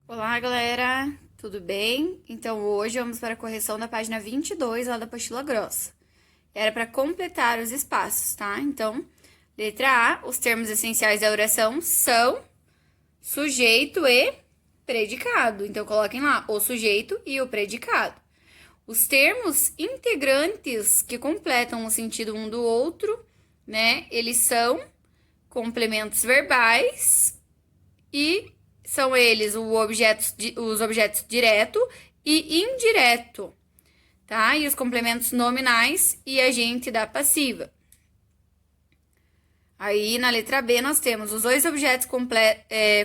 Olá, galera! Tudo bem? Então, hoje vamos para a correção da página 22, lá da apostila grossa. Era para completar os espaços, tá? Então, letra A, os termos essenciais da oração são sujeito e predicado. Então, coloquem lá o sujeito e o predicado. Os termos integrantes que completam o sentido um do outro, né? Eles são complementos verbais e são eles os objetos direto e indireto, tá? E os complementos nominais e agente da passiva. Aí, na letra B, nós temos os dois objetos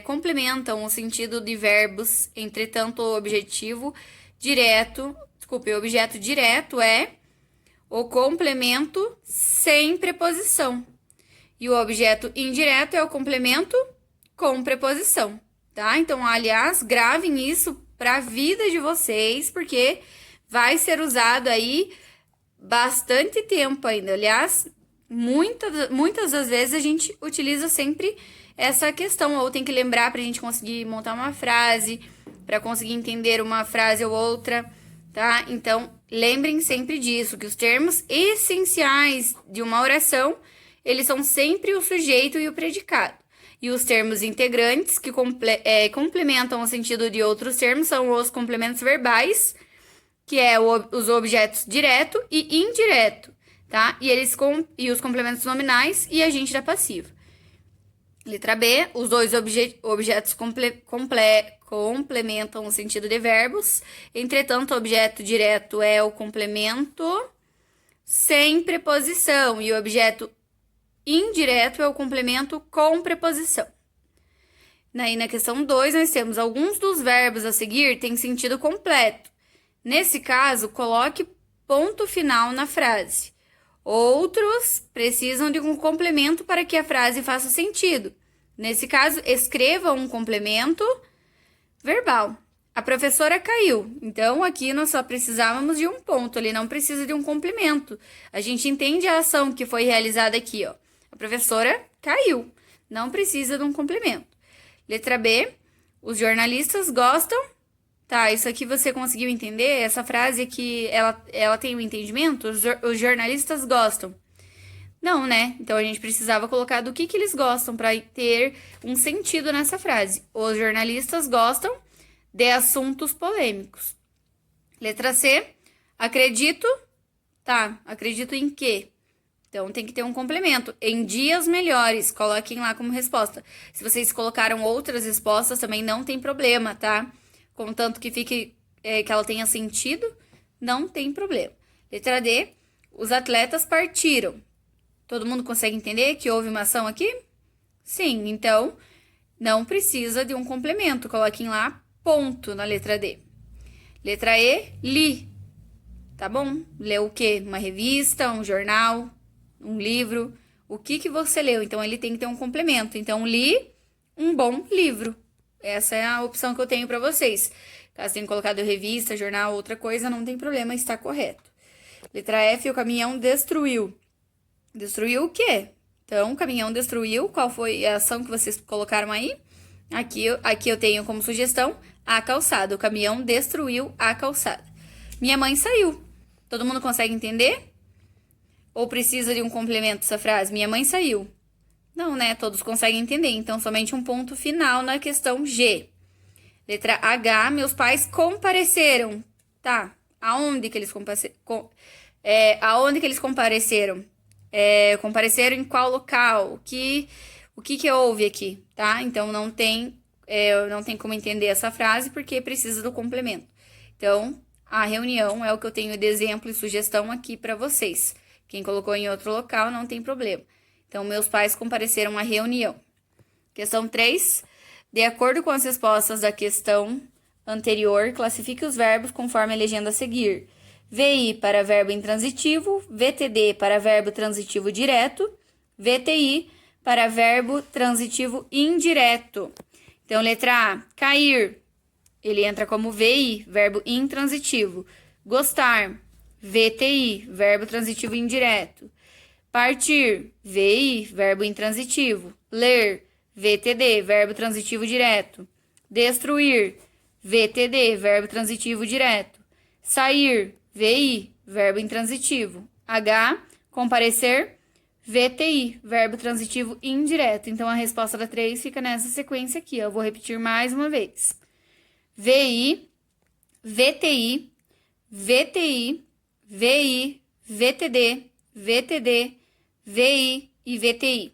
complementam o sentido de verbos, entretanto, o objeto direto é o complemento sem preposição. E o objeto indireto é o complemento com preposição, tá? Então, aliás, gravem isso para a vida de vocês, porque vai ser usado aí bastante tempo ainda. Aliás, muitas das vezes a gente utiliza sempre essa questão, ou tem que lembrar para a gente conseguir montar uma frase, para conseguir entender uma frase ou outra, tá? Então, lembrem sempre disso, que os termos essenciais de uma oração, eles são sempre o sujeito e o predicado. E os termos integrantes, que complementam o sentido de outros termos, são os complementos verbais, que é os objetos direto e indireto, tá? E os complementos nominais e agente da passiva. Letra B, os dois objetos complementam o sentido de verbos. Entretanto, o objeto direto é o complemento sem preposição e o objeto indireto é o complemento com preposição. Aí, na questão 2, nós temos alguns dos verbos a seguir têm sentido completo. Nesse caso, coloque ponto final na frase. Outros precisam de um complemento para que a frase faça sentido. Nesse caso, escreva um complemento verbal. A professora caiu. Então, aqui nós só precisávamos de um ponto. Ele não precisa de um complemento. A gente entende a ação que foi realizada aqui, ó. A professora caiu. Não precisa de um complemento. Letra B. Os jornalistas gostam. Tá, isso aqui você conseguiu entender? Essa frase aqui, ela tem um entendimento? Os jornalistas gostam. Não, né? Então, a gente precisava colocar do que eles gostam para ter um sentido nessa frase. Os jornalistas gostam de assuntos polêmicos. Letra C. Acredito. Tá, acredito em quê? Então, tem que ter um complemento. Em dias melhores, coloquem lá como resposta. Se vocês colocaram outras respostas, também não tem problema, tá? Contanto que fique, que ela tenha sentido, não tem problema. Letra D. Os atletas partiram. Todo mundo consegue entender que houve uma ação aqui? Sim, então, não precisa de um complemento. Coloquem lá ponto na letra D. Letra E. Li. Tá bom? Leu o quê? Uma revista, um jornal, um livro, o que você leu. Então, ele tem que ter um complemento. Então, li um bom livro. Essa é a opção que eu tenho para vocês. Caso tenham colocado revista, jornal, outra coisa, não tem problema, está correto. Letra F, o caminhão destruiu. Destruiu o quê? Então, o caminhão destruiu. Qual foi a ação que vocês colocaram aí? Aqui eu tenho como sugestão a calçada. O caminhão destruiu a calçada. Minha mãe saiu. Todo mundo consegue entender? Ou precisa de um complemento essa frase? Minha mãe saiu. Não, né? Todos conseguem entender. Então, somente um ponto final na questão G. Letra H, meus pais compareceram. Tá. Aonde que eles compareceram? Compareceram em qual local? O que houve aqui, tá? Então, não tem como entender essa frase porque precisa do complemento. Então, a reunião é o que eu tenho de exemplo e sugestão aqui para vocês. Quem colocou em outro local não tem problema. Então, meus pais compareceram à reunião. Questão 3. De acordo com as respostas da questão anterior, classifique os verbos conforme a legenda a seguir. VI para verbo intransitivo, VTD para verbo transitivo direto, VTI para verbo transitivo indireto. Então, letra A, cair. Ele entra como VI, verbo intransitivo. Gostar, VTI, verbo transitivo indireto. Partir, VI, verbo intransitivo. Ler, VTD, verbo transitivo direto. Destruir, VTD, verbo transitivo direto. Sair, VI, verbo intransitivo. H, comparecer, VTI, verbo transitivo indireto. Então, a resposta da 3 fica nessa sequência aqui. Eu vou repetir mais uma vez. VI, VTI, VTI, VI, VTD, VTD, VI e VTI.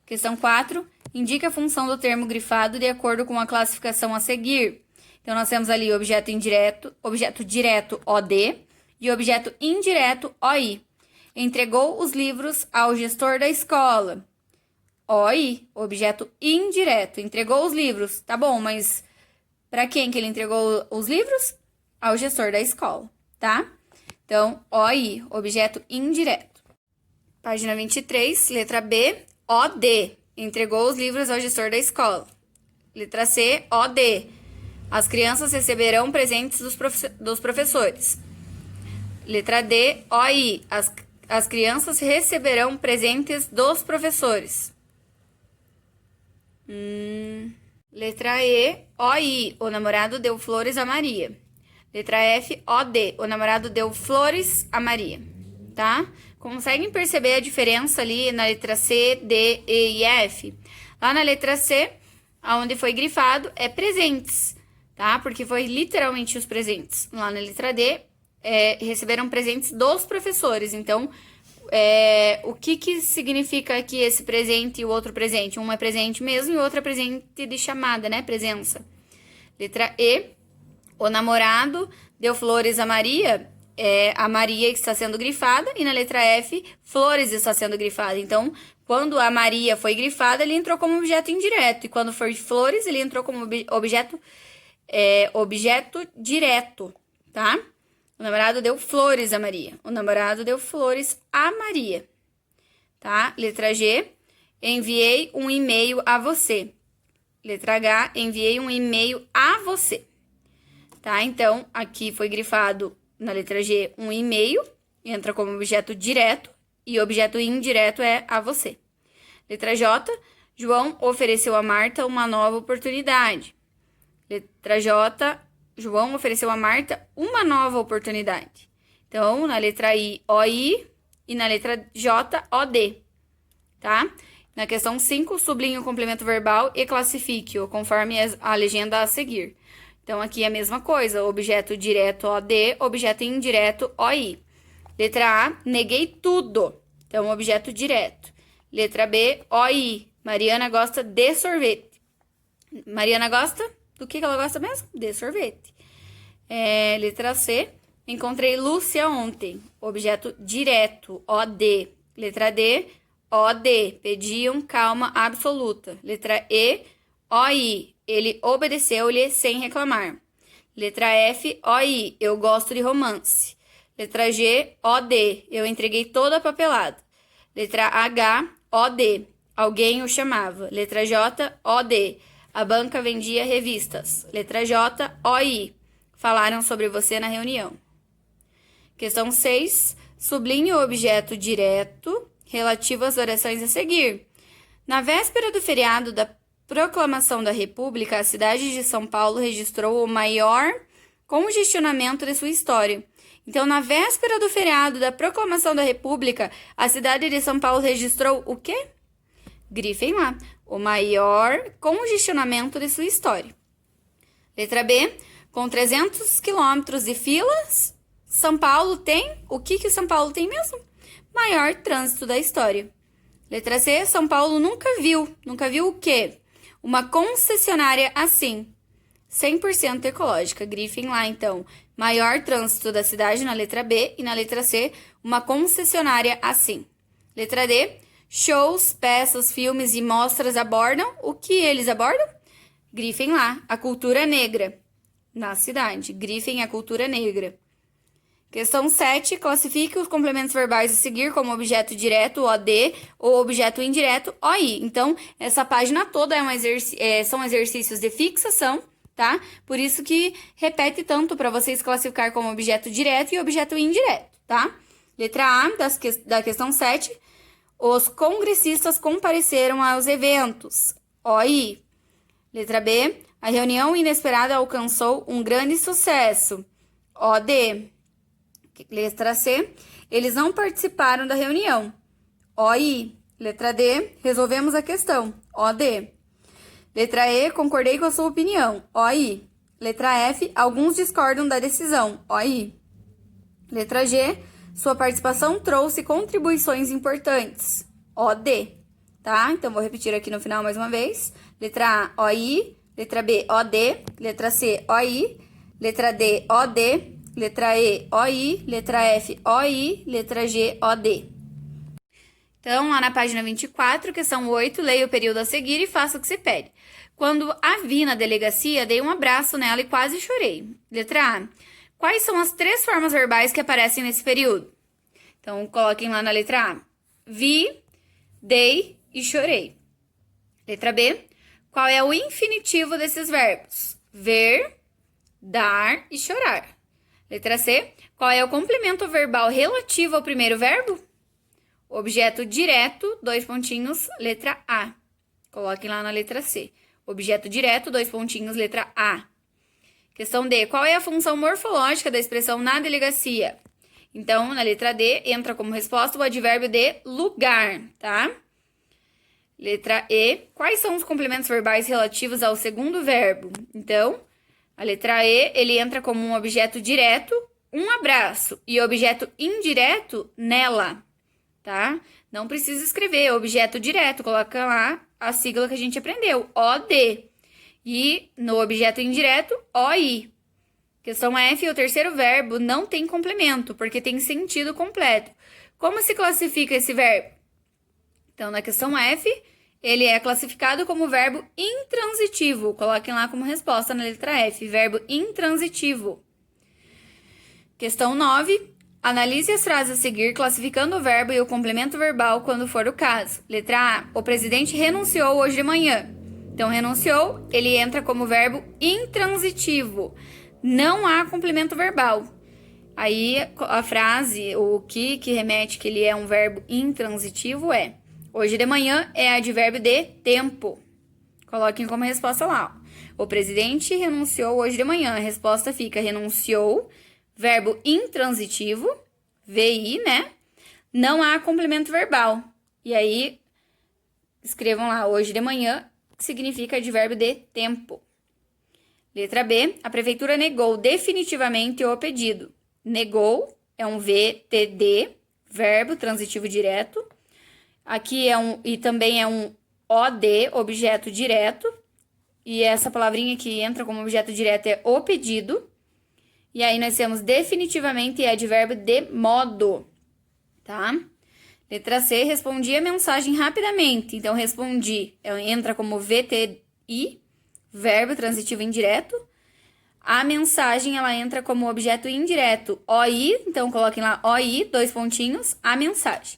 Questão 4. Indique a função do termo grifado de acordo com a classificação a seguir. Então, nós temos ali objeto direto OD e objeto indireto OI. Entregou os livros ao gestor da escola. OI, objeto indireto. Entregou os livros. Tá bom, mas para quem que ele entregou os livros? Ao gestor da escola, tá? Então, OI, objeto indireto. Página 23, letra B, OD. Entregou os livros ao gestor da escola. Letra C, OD. As crianças receberão presentes dos professores. Letra D, OI. As crianças receberão presentes dos professores. Letra E, OI. O namorado deu flores a Maria. Letra F, OD. O namorado deu flores a Maria. Tá? Conseguem perceber a diferença ali na letra C, D, E e F? Lá na letra C, onde foi grifado, é presentes, tá? Porque foi literalmente os presentes. Lá na letra D, receberam presentes dos professores. Então, o que significa aqui esse presente e o outro presente? Um é presente mesmo e o outro é presente de chamada, né? Presença. Letra E, o namorado deu flores a Maria. A Maria que está sendo grifada, e na letra F, flores está sendo grifada. Então, quando a Maria foi grifada, ele entrou como objeto indireto, e quando for flores, ele entrou como objeto direto, tá? O namorado deu flores a Maria. O namorado deu flores a Maria, tá? Letra G, enviei um e-mail a você. Letra H, enviei um e-mail a você, tá? Então, aqui foi grifado na letra G, um e-mail, entra como objeto direto, e objeto indireto é a você. Letra J, João ofereceu a Marta uma nova oportunidade. Letra J, João ofereceu a Marta uma nova oportunidade. Então, na letra I, OI, e na letra J, OD, tá? Na questão 5, sublinhe o complemento verbal e classifique-o, conforme a legenda a seguir. Então, aqui é a mesma coisa, objeto direto OD, objeto indireto OI. Letra A, neguei tudo. Então, objeto direto. Letra B, OI. Mariana gosta de sorvete. Mariana gosta? Do que ela gosta mesmo? De sorvete. Letra C, encontrei Lúcia ontem. Objeto direto, OD. Letra D, OD. Pediam calma absoluta. Letra E, OI. Ele obedeceu-lhe sem reclamar. Letra F, OI. Eu gosto de romance. Letra G, OD. Eu entreguei toda a papelada. Letra H, OD. Alguém o chamava. Letra J, OD. A banca vendia revistas. Letra J, OI. Falaram sobre você na reunião. Questão 6. Sublinhe o objeto direto relativo às orações a seguir. Na véspera do feriado da Proclamação da República, a cidade de São Paulo registrou o maior congestionamento de sua história. Então, na véspera do feriado da Proclamação da República, a cidade de São Paulo registrou o quê? Grifem lá. O maior congestionamento de sua história. Letra B. Com 300 quilômetros de filas, São Paulo tem... O que São Paulo tem mesmo? Maior trânsito da história. Letra C. São Paulo nunca viu. Nunca viu o quê? Uma concessionária assim. 100% ecológica. Grifem lá, então. Maior trânsito da cidade na letra B. E na letra C, uma concessionária assim. Letra D. Shows, peças, filmes e mostras abordam. O que eles abordam? Grifem lá. A cultura negra. Na cidade. Grifem a cultura negra. Questão 7. Classifique os complementos verbais a seguir como objeto direto, OD, ou objeto indireto, OI. Então, essa página toda são exercícios de fixação, tá? Por isso que repete tanto para vocês classificar como objeto direto e objeto indireto, tá? Letra A da questão 7. Os congressistas compareceram aos eventos. OI. Letra B. A reunião inesperada alcançou um grande sucesso. OD. Letra C. Eles não participaram da reunião. OI. Letra D. Resolvemos a questão. OD. Letra E. Concordei com a sua opinião. OI. Letra F. Alguns discordam da decisão. OI. Letra G. Sua participação trouxe contribuições importantes. OD. Tá? Então, vou repetir aqui no final mais uma vez. Letra A, OI. Letra B, OD. Letra C, OI. Letra D, OD. Letra E, OI. Letra F, OI. Letra G, OD. Então, lá na página 24, questão 8, leia o período a seguir e faça o que se pede. Quando a vi na delegacia, dei um abraço nela e quase chorei. Letra A. Quais são as 3 formas verbais que aparecem nesse período? Então, coloquem lá na letra A. Vi, dei e chorei. Letra B. Qual é o infinitivo desses verbos? Ver, dar e chorar. Letra C. Qual é o complemento verbal relativo ao primeiro verbo? Objeto direto, 2 pontinhos, letra A. Coloquem lá na letra C. Objeto direto, 2 pontinhos, letra A. Questão D. Qual é a função morfológica da expressão na delegacia? Então, na letra D, entra como resposta o advérbio de lugar, tá? Letra E. Quais são os complementos verbais relativos ao segundo verbo? Então, a letra E, ele entra como um objeto direto, um abraço, e objeto indireto, nela, tá? Não precisa escrever objeto direto, coloca lá a sigla que a gente aprendeu, OD. E no objeto indireto, OI. Questão F, o terceiro verbo não tem complemento, porque tem sentido completo. Como se classifica esse verbo? Então, na questão F, ele é classificado como verbo intransitivo. Coloquem lá como resposta na letra F, verbo intransitivo. Questão 9. Analise as frases a seguir, classificando o verbo e o complemento verbal quando for o caso. Letra A. O presidente renunciou hoje de manhã. Então, renunciou, ele entra como verbo intransitivo. Não há complemento verbal. Aí, a frase, o que remete que ele é um verbo intransitivo é: hoje de manhã é advérbio de tempo. Coloquem como resposta lá. O presidente renunciou hoje de manhã. A resposta fica renunciou, verbo intransitivo, VI, né? Não há complemento verbal. E aí, escrevam lá, hoje de manhã, que significa advérbio de tempo. Letra B, a prefeitura negou definitivamente o pedido. Negou é um VTD, verbo transitivo direto. Aqui e também é um OD, objeto direto. E essa palavrinha que entra como objeto direto é o pedido. E aí nós temos definitivamente advérbio de modo, tá? Letra C, respondi a mensagem rapidamente. Então, respondi, entra como VTI, verbo transitivo indireto. A mensagem, ela entra como objeto indireto, OI. Então, coloquem lá OI, 2 pontinhos, a mensagem.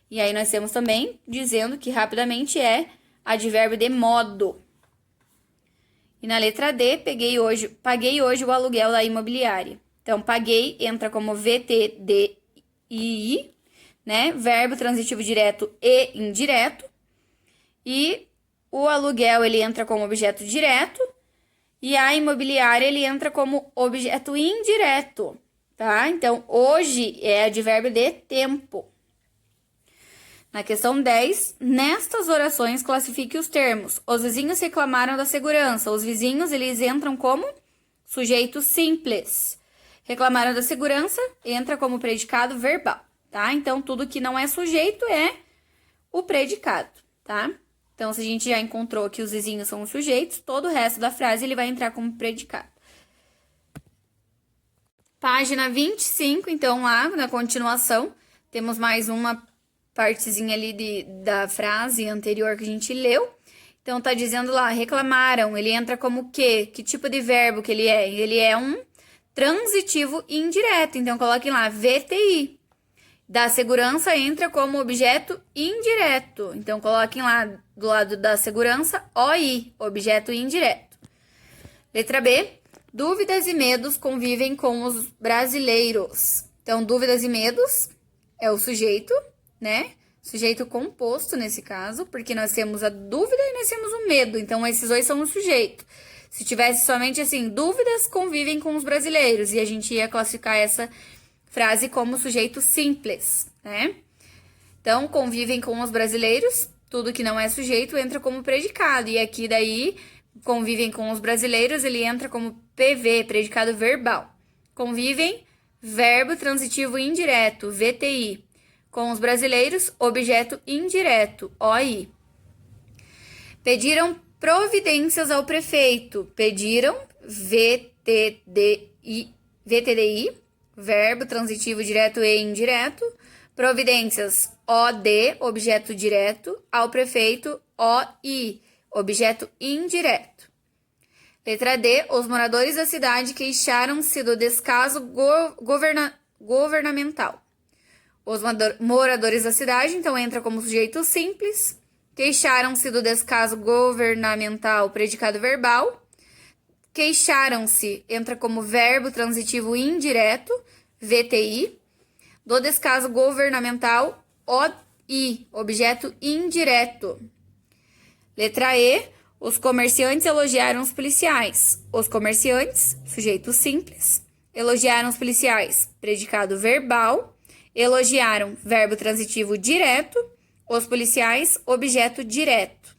E aí, nós temos também dizendo que rapidamente é advérbio de modo. E na letra D, paguei hoje o aluguel da imobiliária. Então, paguei entra como VTDI, né? Verbo transitivo direto e indireto. E o aluguel, ele entra como objeto direto. E a imobiliária, ele entra como objeto indireto, tá? Então, hoje é advérbio de tempo. Na questão 10, nestas orações, classifique os termos. Os vizinhos reclamaram da segurança. Os vizinhos, eles entram como sujeito simples. Reclamaram da segurança, entra como predicado verbal, tá? Então, tudo que não é sujeito é o predicado, tá? Então, se a gente já encontrou que os vizinhos são os sujeitos, todo o resto da frase ele vai entrar como predicado. Página 25, então, lá na continuação, temos mais uma partezinha ali da frase anterior que a gente leu. Então, tá dizendo lá, reclamaram, ele entra como o quê? Que tipo de verbo que ele é? Ele é um transitivo indireto. Então, coloquem lá, VTI. Da segurança entra como objeto indireto. Então, coloquem lá do lado da segurança, OI, objeto indireto. Letra B, dúvidas e medos convivem com os brasileiros. Então, dúvidas e medos é o sujeito, né? Sujeito composto nesse caso, porque nós temos a dúvida e nós temos o medo. Então, esses dois são o sujeito. Se tivesse somente assim, dúvidas convivem com os brasileiros, e a gente ia classificar essa frase como sujeito simples, né? Então, convivem com os brasileiros, tudo que não é sujeito entra como predicado, e aqui daí, convivem com os brasileiros, ele entra como PV, predicado verbal. Convivem, verbo transitivo indireto, VTI. Com os brasileiros, objeto indireto, OI. Pediram providências ao prefeito. Pediram, VTDI, verbo transitivo direto e indireto. Providências, OD, objeto direto. Ao prefeito, OI, objeto indireto. Letra D. Os moradores da cidade queixaram-se do descaso governamental. Os moradores da cidade, então, entra como sujeito simples. Queixaram-se do descaso governamental, predicado verbal. Queixaram-se, entra como verbo transitivo indireto, VTI. Do descaso governamental, OI, objeto indireto. Letra E. Os comerciantes elogiaram os policiais. Os comerciantes, sujeito simples. Elogiaram os policiais, predicado verbal. Elogiaram, verbo transitivo direto. Os policiais, objeto direto.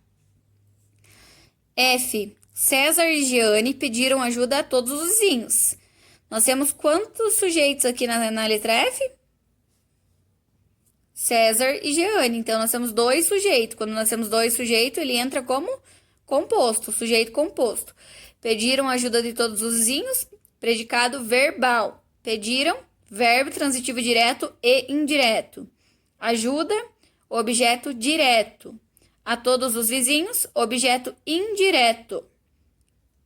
F. César e Giane pediram ajuda a todos os vizinhos. Nós temos quantos sujeitos aqui na letra F? César e Giane. Então, nós temos dois sujeitos. Quando nós temos dois sujeitos, ele entra como composto, sujeito composto. Pediram ajuda de todos os vizinhos, predicado verbal. Pediram, verbo transitivo direto e indireto. Ajuda, objeto direto. A todos os vizinhos, objeto indireto.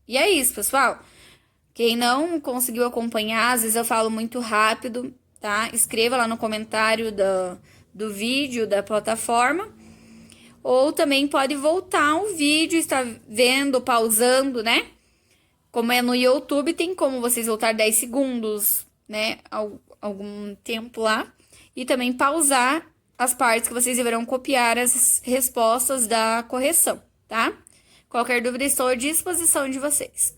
E é isso, pessoal. Quem não conseguiu acompanhar, às vezes eu falo muito rápido, tá? Escreva lá no comentário do vídeo da plataforma. Ou também pode voltar ao vídeo, estar vendo, pausando, né? Como é no YouTube, tem como vocês voltar 10 segundos, né? Algum tempo lá. E também pausar as partes que vocês deverão copiar as respostas da correção, tá? Qualquer dúvida, estou à disposição de vocês.